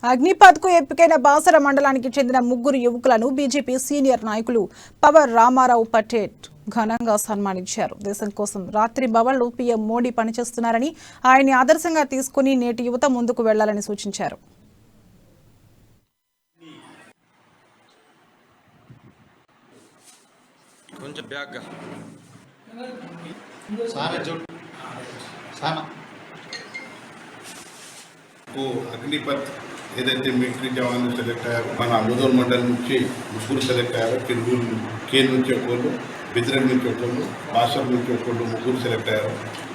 అగ్నిపథ్ కు ఎంపికైన బాసర మండలానికి చెందిన ముగ్గురు యువకులను బీజేపీ సీనియర్ నాయకులు పవర్ రామారావు పటేల్ ఘనంగా సన్మానించారు. దేశం కోసం రాత్రి బవళ్లు పీఎం మోడీ పనిచేస్తున్నారని, ఆయన్ని ఆదర్శంగా తీసుకుని నేటి యువత ముందుకు వెళ్లాలని సూచించారు. అగ్నిపథ్ ఏదైతే మిలిటరీ జవాన్లు సెలెక్ట్ అయ్యారో, మన ముదోల్ మండలి నుంచి ముగ్గురు సెలెక్ట్ అయ్యారు. కిర్గూరు కేన్ నుంచి ఒకళ్ళు, బిద్రన్ నుంచి ఒకళ్ళు, బాసర్ నుంచి ఒకళ్ళు, ముగ్గురు సెలెక్ట్ అయ్యారు.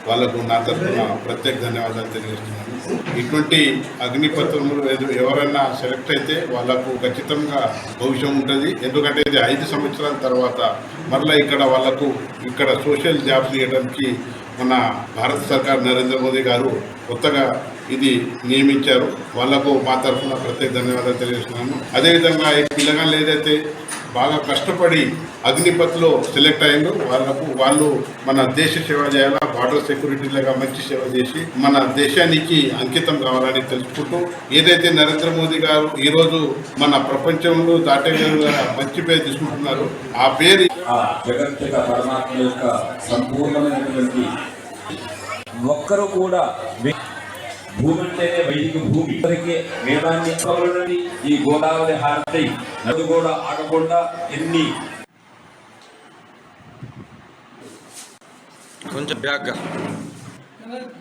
వాళ్ళకు నా తరఫున ప్రత్యేక ధన్యవాదాలు తెలియజేస్తున్నాను. ఇటువంటి అగ్నిపథంలో ఎవరైనా సెలెక్ట్ అయితే వాళ్ళకు ఖచ్చితంగా భవిష్యం ఉంటుంది. ఎందుకంటే ఇది 5 సంవత్సరాల తర్వాత మరలా ఇక్కడ సోషల్ జాబ్స్ ఇవ్వడానికి మన భారత సర్కార్ నరేంద్ర మోదీ గారు కొత్తగా ఇది నియమించారు. వాళ్లకు మా తరఫున ప్రత్యేక ధన్యవాదాలు తెలియజేస్తున్నాను. అదేవిధంగా ఈ పిల్లగాళ్ళు ఏదైతే బాగా కష్టపడి అగ్నిపథ్లో సెలెక్ట్ అయ్యిందో వాళ్ళు మన దేశ సేవ చేయాలా, బార్డర్ సెక్యూరిటీలుగా మంచి సేవ చేసి మన దేశానికి అంకితం కావాలని తెలుసుకుంటూ, ఏదైతే నరేంద్ర మోదీ గారు ఈరోజు మన ప్రపంచంలో దాటేగా మంచి పేరు తీసుకుంటున్నారు, ఆ పేరు జగత్తుగా పరమాత్మ యొక్క సంపూర్ణమైనటువంటి ఒక్కరు కూడా భూమి అంటేనే వైదిక భూమి వేదాన్ని ఈ గోదావరి హారతి నది కూడా ఆగకుండా ఎన్ని కొంచెం బ్యాగ్గా